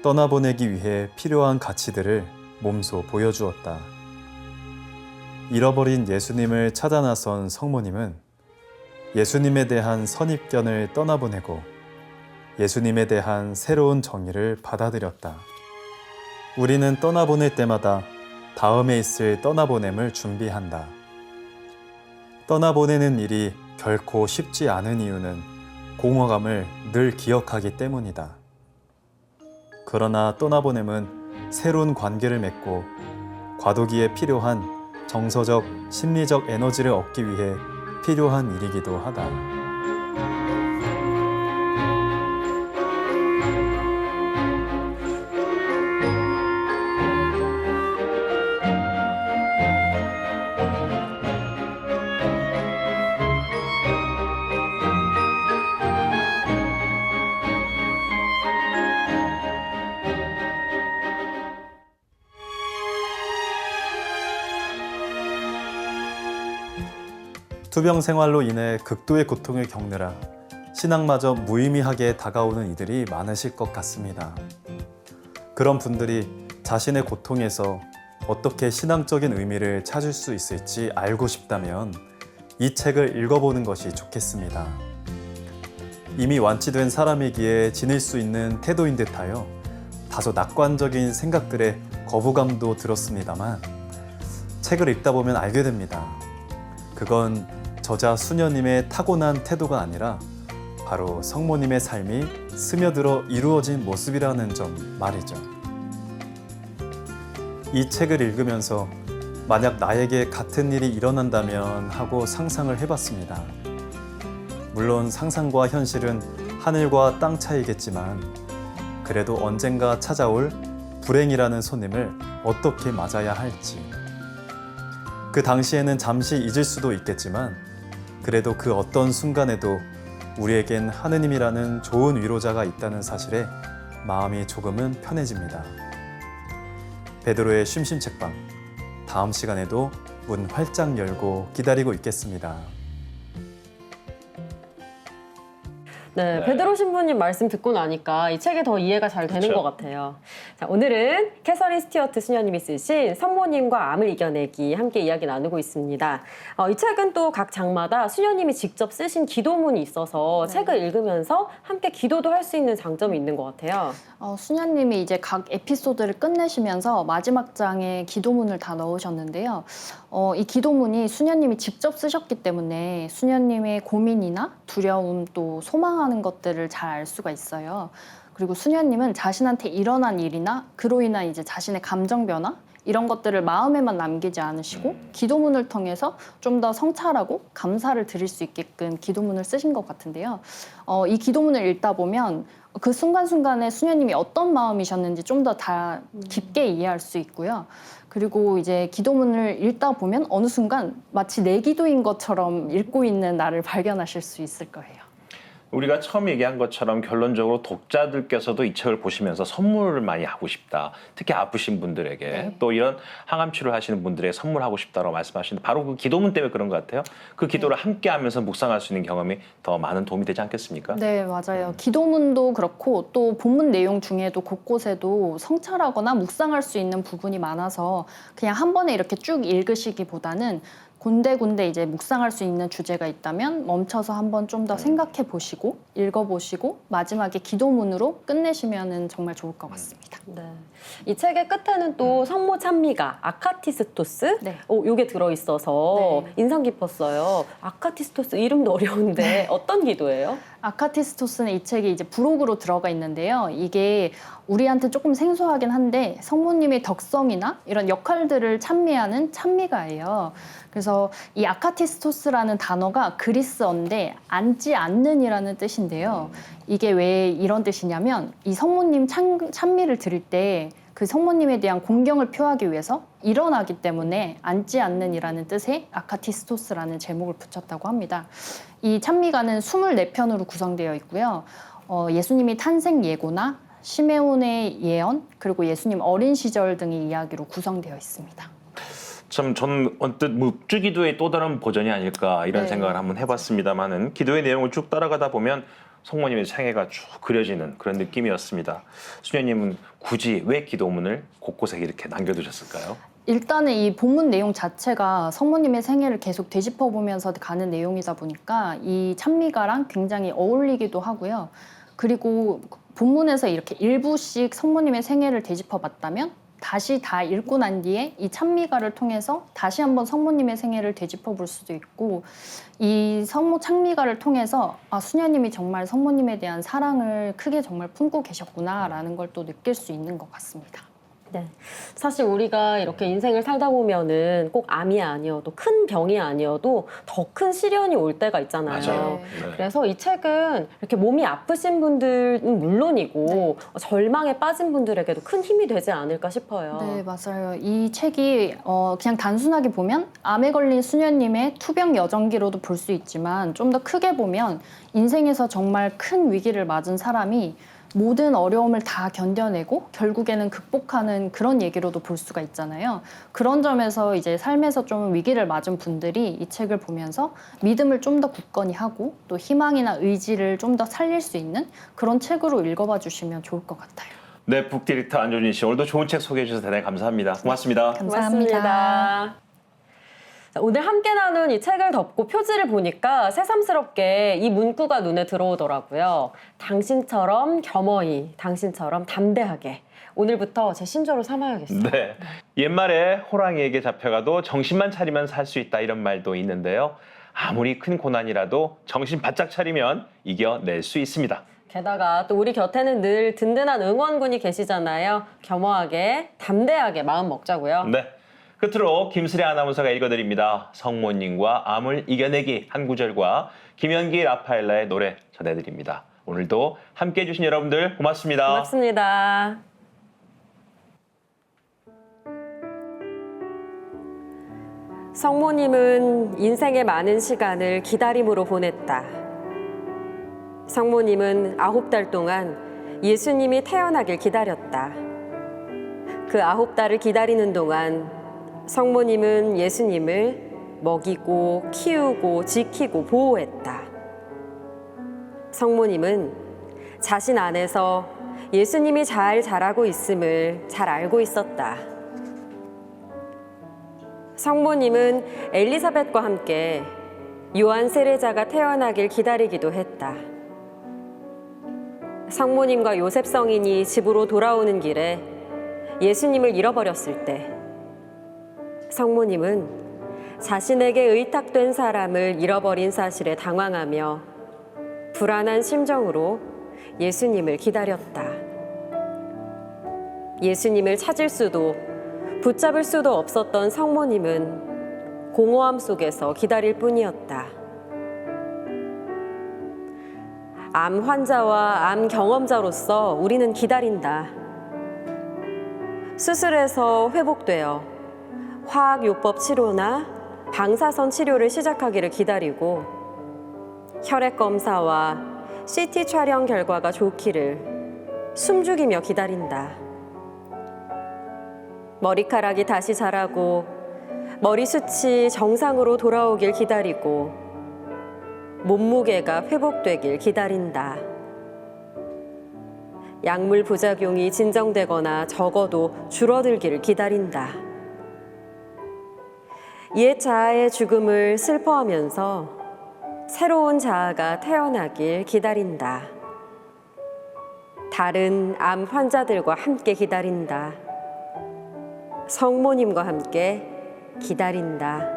떠나보내기 위해 필요한 가치들을 몸소 보여주었다. 잃어버린 예수님을 찾아 나선 성모님은 예수님에 대한 선입견을 떠나보내고 예수님에 대한 새로운 정의를 받아들였다. 우리는 떠나보낼 때마다 다음에 있을 떠나보냄을 준비한다. 떠나보내는 일이 결코 쉽지 않은 이유는 공허감을 늘 기억하기 때문이다. 그러나 떠나보냄은 새로운 관계를 맺고 과도기에 필요한 정서적, 심리적 에너지를 얻기 위해 필요한 일이기도 하다. 투병 생활로 인해 극도의 고통을 겪느라 신앙마저 무의미하게 다가오는 이들이 많으실 것 같습니다. 그런 분들이 자신의 고통에서 어떻게 신앙적인 의미를 찾을 수 있을지 알고 싶다면 이 책을 읽어보는 것이 좋겠습니다. 이미 완치된 사람이기에 지닐 수 있는 태도인 듯하여 다소 낙관적인 생각들에 거부감도 들었습니다만 책을 읽다 보면 알게 됩니다. 그건 저자 수녀님의 타고난 태도가 아니라 바로 성모님의 삶이 스며들어 이루어진 모습이라는 점 말이죠. 이 책을 읽으면서 만약 나에게 같은 일이 일어난다면 하고 상상을 해봤습니다. 물론 상상과 현실은 하늘과 땅 차이겠지만 그래도 언젠가 찾아올 불행이라는 손님을 어떻게 맞아야 할지, 그 당시에는 잠시 잊을 수도 있겠지만 그래도 그 어떤 순간에도 우리에겐 하느님이라는 좋은 위로자가 있다는 사실에 마음이 조금은 편해집니다. 베드로의 심심 책방, 다음 시간에도 문 활짝 열고 기다리고 있겠습니다. 네, 베드로 신부님 말씀 듣고 나니까 이 책이 더 이해가 잘 되는 그쵸. 것 같아요. 자, 오늘은 캐서린 스튜어트 수녀님이 쓰신 성모님과 암을 이겨내기 함께 이야기 나누고 있습니다. 이 책은 또 각 장마다 수녀님이 직접 쓰신 기도문이 있어서 책을 읽으면서 함께 기도도 할 수 있는 장점이 있는 것 같아요. 수녀님이 이제 각 에피소드를 끝내시면서 마지막 장에 기도문을 다 넣으셨는데요. 이 기도문이 수녀님이 직접 쓰셨기 때문에 수녀님의 고민이나 두려움 또 소망하는 것들을 잘 알 수가 있어요. 그리고 수녀님은 자신한테 일어난 일이나 그로 인한 이제 자신의 감정 변화 이런 것들을 마음에만 남기지 않으시고 기도문을 통해서 좀 더 성찰하고 감사를 드릴 수 있게끔 기도문을 쓰신 것 같은데요. 이 기도문을 읽다 보면 그 순간순간에 수녀님이 어떤 마음이셨는지 좀 더 다 깊게 이해할 수 있고요. 그리고 이제 기도문을 읽다 보면 어느 순간 마치 내 기도인 것처럼 읽고 있는 나를 발견하실 수 있을 거예요. 우리가 처음 얘기한 것처럼 결론적으로 독자들께서도 이 책을 보시면서 선물을 많이 하고 싶다. 특히 아프신 분들에게 네. 또 이런 항암 치료를 하시는 분들에게 선물하고 싶다고 말씀하시는데 바로 그 기도문 때문에 그런 것 같아요. 그 기도를 함께 하면서 묵상할 수 있는 경험이 더 많은 도움이 되지 않겠습니까? 네, 맞아요. 기도문도 그렇고 또 본문 내용 중에도 곳곳에도 성찰하거나 묵상할 수 있는 부분이 많아서 그냥 한 번에 이렇게 쭉 읽으시기보다는 군데군데 이제 묵상할 수 있는 주제가 있다면 멈춰서 한번 좀 더 생각해 보시고 읽어보시고 마지막에 기도문으로 끝내시면은 정말 좋을 것 같습니다. 네. 이 책의 끝에는 또 성모 찬미가 아카티스토스 네. 요게 들어있어서 네. 인상 깊었어요. 아카티스토스 이름도 어려운데 어떤 기도예요? 아카티스토스는 이 책이 이제 부록으로 들어가 있는데요. 이게 우리한테 조금 생소하긴 한데 성모님의 덕성이나 이런 역할들을 찬미하는 찬미가예요. 그래서 이 아카티스토스라는 단어가 그리스어인데 앉지 않는이라는 뜻인데요. 이게 왜 이런 뜻이냐면 이 성모님 찬미를 드릴 때 그 성모님에 대한 공경을 표하기 위해서 일어나기 때문에 앉지 않는이라는 뜻의 아카티스토스라는 제목을 붙였다고 합니다. 이 찬미가는 24편으로 구성되어 있고요. 예수님이 탄생 예고나 시메온의 예언 그리고 예수님 어린 시절 등의 이야기로 구성되어 있습니다. 참 저는 언뜻 묵주 기도의 또 다른 버전이 아닐까 이런 네. 생각을 한번 해봤습니다만은 기도의 내용을 쭉 따라가다 보면 성모님의 생애가 쭉 그려지는 그런 느낌이었습니다. 수녀님은 굳이 왜 기도문을 곳곳에 이렇게 남겨두셨을까요? 일단은 이 본문 내용 자체가 성모님의 생애를 계속 되짚어보면서 가는 내용이다 보니까 이 찬미가랑 굉장히 어울리기도 하고요. 그리고 본문에서 이렇게 일부씩 성모님의 생애를 되짚어봤다면 다시 다 읽고 난 뒤에 이 찬미가를 통해서 다시 한번 성모님의 생애를 되짚어 볼 수도 있고 이 성모 찬미가를 통해서 수녀님이 정말 성모님에 대한 사랑을 크게 정말 품고 계셨구나라는 걸 또 느낄 수 있는 것 같습니다. 네. 사실 우리가 이렇게 인생을 살다 보면은 꼭 암이 아니어도 큰 병이 아니어도 더 큰 시련이 올 때가 있잖아요. 맞아요. 네. 그래서 이 책은 이렇게 몸이 아프신 분들은 물론이고 절망에 빠진 분들에게도 큰 힘이 되지 않을까 싶어요. 네, 맞아요. 이 책이 그냥 단순하게 보면 암에 걸린 수녀님의 투병 여정기로도 볼 수 있지만 좀 더 크게 보면 인생에서 정말 큰 위기를 맞은 사람이 모든 어려움을 다 견뎌내고 결국에는 극복하는 그런 얘기로도 볼 수가 있잖아요. 그런 점에서 이제 삶에서 좀 위기를 맞은 분들이 이 책을 보면서 믿음을 좀 더 굳건히 하고 또 희망이나 의지를 좀 더 살릴 수 있는 그런 책으로 읽어봐 주시면 좋을 것 같아요. 네, 북디렉터 안조진 씨 오늘도 좋은 책 소개해 주셔서 대단히 감사합니다. 고맙습니다. 고맙습니다. 자, 오늘 함께 나눈 이 책을 덮고 표지를 보니까 새삼스럽게 이 문구가 눈에 들어오더라고요. 당신처럼 겸허히, 당신처럼 담대하게. 오늘부터 제 신조로 삼아야겠어요. 네. 옛말에 호랑이에게 잡혀가도 정신만 차리면 살 수 있다 이런 말도 있는데요. 아무리 큰 고난이라도 정신 바짝 차리면 이겨낼 수 있습니다. 게다가 또 우리 곁에는 늘 든든한 응원군이 계시잖아요. 겸허하게, 담대하게 마음 먹자고요. 네. 끝으로 김슬애 아나운서가 읽어드립니다. 성모님과 암을 이겨내기 한 구절과 김연기 라파엘라의 노래 전해드립니다. 오늘도 함께해 주신 여러분들 고맙습니다. 고맙습니다. 성모님은 인생의 많은 시간을 기다림으로 보냈다. 성모님은 9달 동안 예수님이 태어나길 기다렸다. 그 9달을 기다리는 동안 성모님은 예수님을 먹이고 키우고 지키고 보호했다. 성모님은 자신 안에서 예수님이 잘 자라고 있음을 잘 알고 있었다. 성모님은 엘리사벳과 함께 요한 세례자가 태어나길 기다리기도 했다. 성모님과 요셉 성인이 집으로 돌아오는 길에 예수님을 잃어버렸을 때 성모님은 자신에게 의탁된 사람을 잃어버린 사실에 당황하며 불안한 심정으로 예수님을 기다렸다. 예수님을 찾을 수도 붙잡을 수도 없었던 성모님은 공허함 속에서 기다릴 뿐이었다. 암 환자와 암 경험자로서 우리는 기다린다. 수술에서 회복되어 화학요법 치료나 방사선 치료를 시작하기를 기다리고 혈액 검사와 CT 촬영 결과가 좋기를 숨죽이며 기다린다. 머리카락이 다시 자라고 머리숱이 정상으로 돌아오길 기다리고 몸무게가 회복되길 기다린다. 약물 부작용이 진정되거나 적어도 줄어들기를 기다린다. 옛 자아의 죽음을 슬퍼하면서 새로운 자아가 태어나길 기다린다. 다른 암 환자들과 함께 기다린다. 성모님과 함께 기다린다.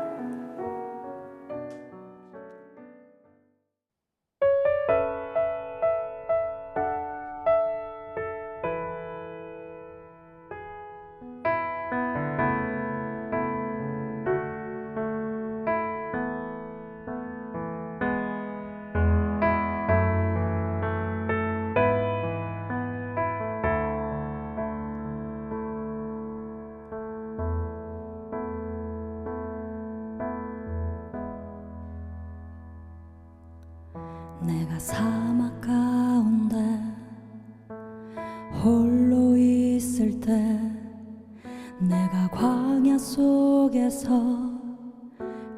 내가 사막 가운데 홀로 있을 때 내가 광야 속에서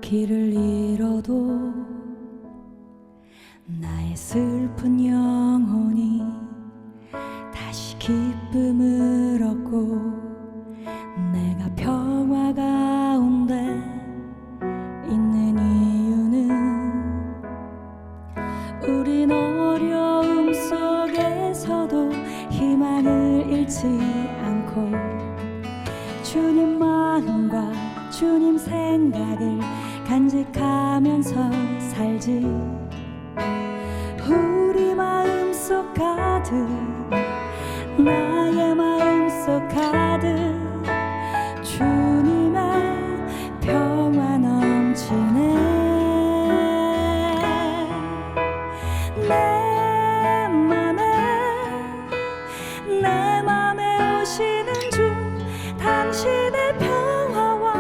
길을 잃어도 나의 슬픈 영혼이 다시 기쁨을 얻고 내가 평화 가운데 있는 이유는 우린 어려움 속에서도 희망을 잃지 않고 주님 마음과 주님 생각을 간직하면서 살지. 우리 마음속 가득 나의 마음속 가득 주님의 평화 넘치네. 내 맘에 오시는 주 당신의 평화와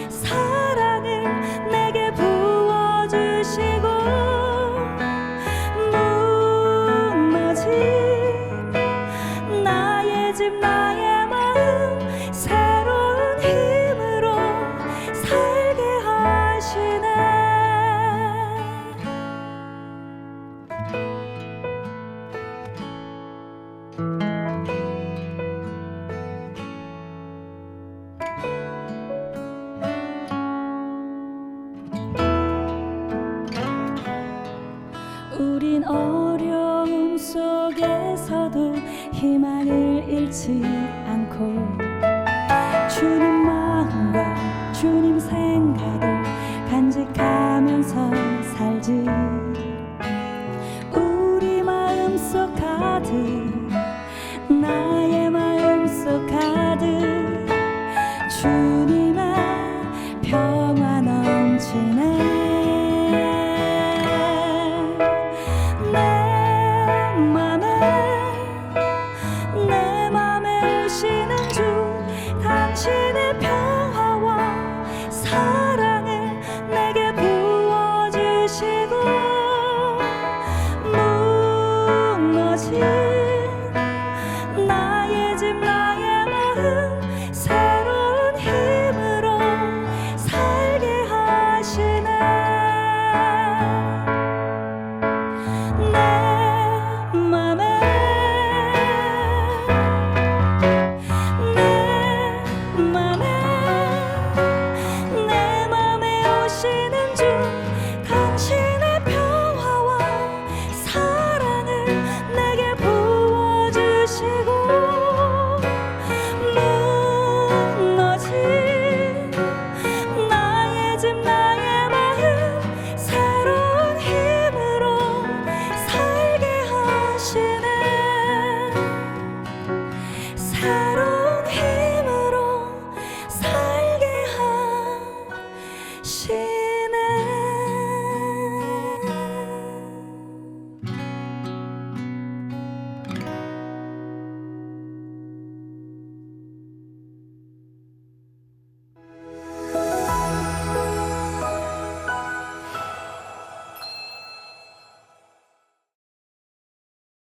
사랑을 내게 부어주시고 무너진 나의 집 나의 마음 새로운 힘으로 살게 하시네. 우린 어려움 속에서도 희망을 잃지 않고 주님 마음과 주님 생각을 간직하면서 살지. 우리 마음속 가득 나의 마음속 가득 주님의 평화